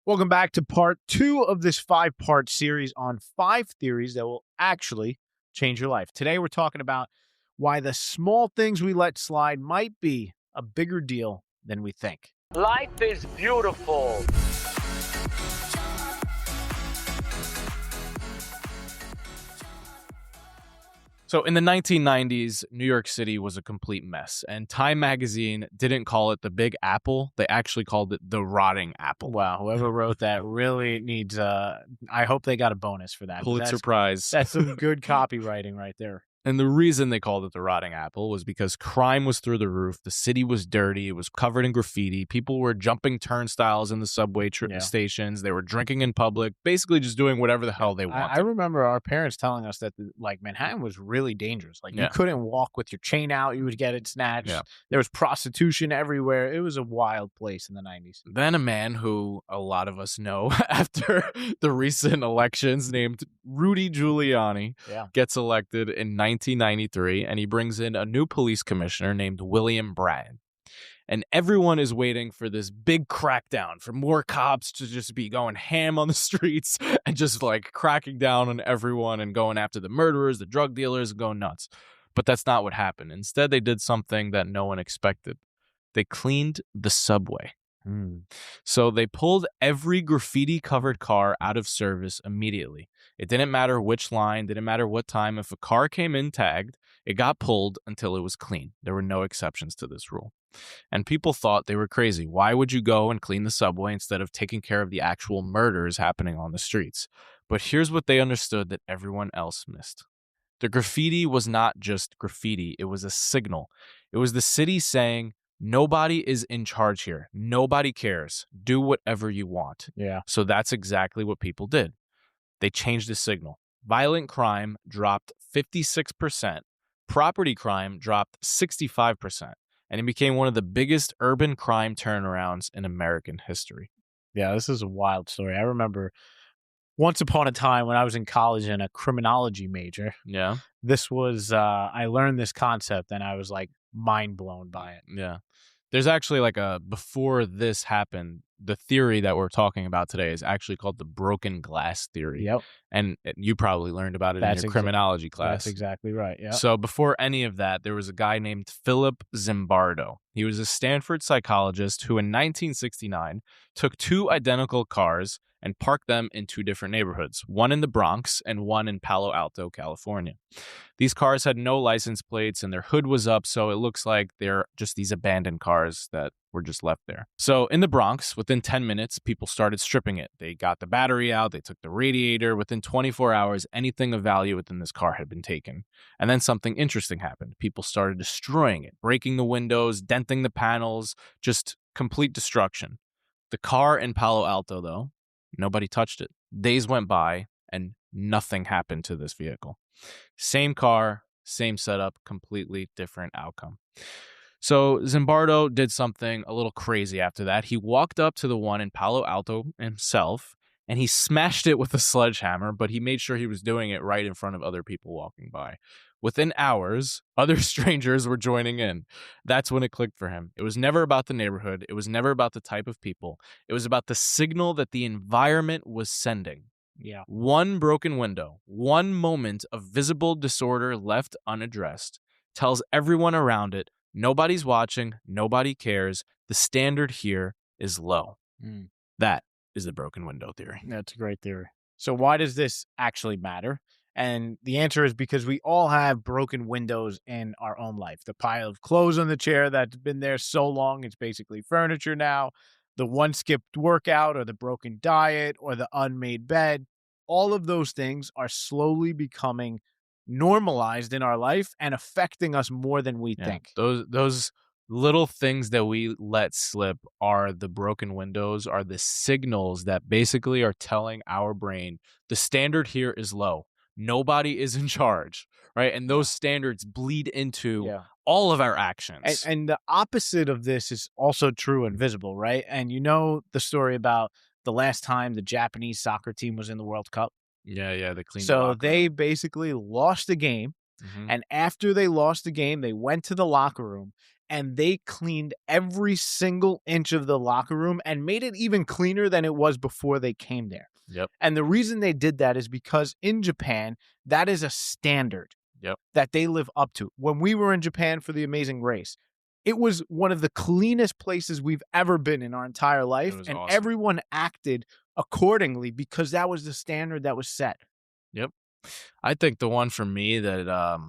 Welcome back to part two of this five-part series on five theories that will actually change your life. Today, we're talking about why the small things we let slide might be a bigger deal than we think. Life is beautiful. So in the 1990s, New York City was a complete mess, and Time magazine didn't call it the Big Apple. They actually called it the Rotting Apple. Wow, whoever wrote that really needs, I hope they got a bonus for that. Pulitzer Prize. That's some good copywriting right there. And the reason they called it the Rotting Apple was because crime was through the roof. The city was dirty. It was covered in graffiti. People were jumping turnstiles in the subway stations. They were drinking in public, basically just doing whatever the hell they wanted. I remember our parents telling us that Manhattan was really dangerous. You couldn't walk with your chain out. You would get it snatched. Yeah. There was prostitution everywhere. It was a wild place in the 90s. Then a man who a lot of us know after the recent elections named Rudy Giuliani gets elected in 1993, and he brings in a new police commissioner named William Bragg. And everyone is waiting for this big crackdown, for more cops to just be going ham on the streets and just cracking down on everyone and going after the murderers, the drug dealers, and going nuts. But that's not what happened. Instead, they did something that no one expected. They cleaned the subway. So they pulled every graffiti-covered car out of service immediately. It didn't matter which line, didn't matter what time. If a car came in tagged, it got pulled until it was clean. There were no exceptions to this rule. And people thought they were crazy. Why would you go and clean the subway instead of taking care of the actual murders happening on the streets? But here's what they understood that everyone else missed. The graffiti was not just graffiti. It was a signal. It was the city saying, nobody is in charge here. Nobody cares. Do whatever you want. Yeah. So that's exactly what people did. They changed the signal. Violent crime dropped 56%. Property crime dropped 65%. And it became one of the biggest urban crime turnarounds in American history. Yeah, this is a wild story. I remember once upon a time when I was in college and a criminology major. Yeah. This was, I learned this concept and I was mind blown by it. Yeah. There's actually before this happened, the theory that we're talking about today is actually called the broken glass theory. Yep. And you probably learned about it in your criminology class. That's exactly right. Yeah. So before any of that, there was a guy named Philip Zimbardo. He was a Stanford psychologist who in 1969 took two identical cars and parked them in two different neighborhoods, one in the Bronx and one in Palo Alto, California. These cars had no license plates and their hood was up, so it looks like they're just these abandoned cars that were just left there. So in the Bronx, within 10 minutes, people started stripping it. They got the battery out, they took the radiator. Within 24 hours, anything of value within this car had been taken. And then something interesting happened. People started destroying it, breaking the windows, denting the panels, just complete destruction. The car in Palo Alto, though, nobody touched it. Days went by and nothing happened to this vehicle. Same car, same setup, completely different outcome. So Zimbardo did something a little crazy after that. He walked up to the one in Palo Alto himself and he smashed it with a sledgehammer, but he made sure he was doing it right in front of other people walking by. Within hours, other strangers were joining in. That's when it clicked for him. It was never about the neighborhood. It was never about the type of people. It was about the signal that the environment was sending. Yeah. One broken window, one moment of visible disorder left unaddressed tells everyone around it, nobody's watching, nobody cares. The standard here is low. That is the broken window theory. That's a great theory. So why does this actually matter? And the answer is because we all have broken windows in our own life. The pile of clothes on the chair that's been there so long, it's basically furniture now. The one skipped workout or the broken diet or the unmade bed. All of those things are slowly becoming normalized in our life and affecting us more than we think. Those little things that we let slip are the broken windows, are the signals that basically are telling our brain the standard here is low. Nobody is in charge, right? And those standards bleed into all of our actions. And the opposite of this is also true and visible, right? And you know the story about the last time the Japanese soccer team was in the World Cup? Yeah, they cleaned So they basically lost the game. And after they lost the game, they went to the locker room and they cleaned every single inch of the locker room and made it even cleaner than it was before they came there. Yep. And the reason they did that is because in Japan, that is a standard that they live up to. When we were in Japan for the Amazing Race, it was one of the cleanest places we've ever been in our entire life. And awesome. Everyone acted accordingly because that was the standard that was set. Yep. I think the one for me that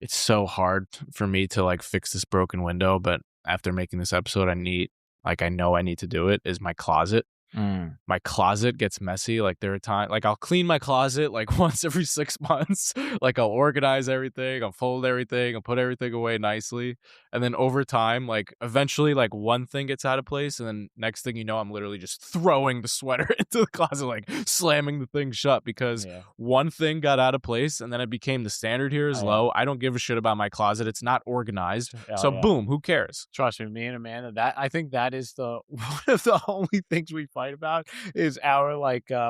it's so hard for me to like fix this broken window, but after making this episode, I know I need to do it, is my closet. My closet gets messy. Like there are times, like I'll clean my closet like once every 6 months. Like I'll organize everything, I'll fold everything, I'll put everything away nicely. And then over time, like eventually like one thing gets out of place. And then next thing you know, I'm literally just throwing the sweater into the closet, like slamming the thing shut because one thing got out of place. And then it became the standard here is low. I don't give a shit about my closet. It's not organized. Boom, who cares? Trust me and Amanda, I think that is one of the only things we fight about is our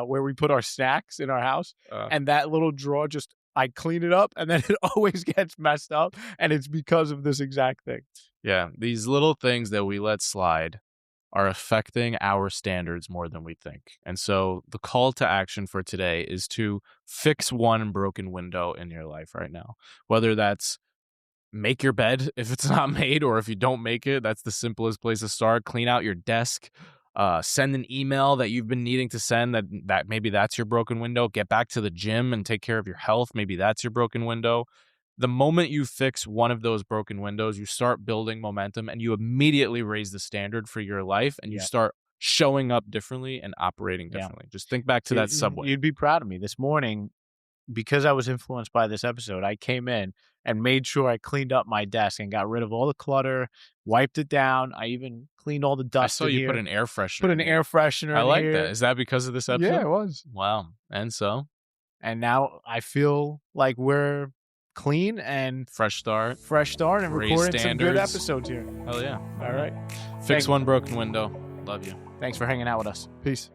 where we put our snacks in our house, and that little drawer just I clean it up and then it always gets messed up, and it's because of this exact thing. Yeah, these little things that we let slide are affecting our standards more than we think. And so the call to action for today is to fix one broken window in your life right now. Whether that's make your bed if it's not made, or if you don't make it, that's the simplest place to start. Clean out your desk. Send an email that you've been needing to send that maybe that's your broken window. Get back to the gym and take care of your health. Maybe that's your broken window. The moment you fix one of those broken windows, you start building momentum and you immediately raise the standard for your life, and you start showing up differently and operating differently. Just think back to that subway. You'd be proud of me. This morning, because I was influenced by this episode, I came in and made sure I cleaned up my desk and got rid of all the clutter, wiped it down. I even cleaned all the dust. I saw you put an air freshener. Put an air freshener. I like that. Is that because of this episode? Yeah, it was. Wow. And now I feel like we're clean and fresh start, and recording some good episodes here. Hell yeah. All right. Fix one broken window. Love you. Thanks for hanging out with us. Peace.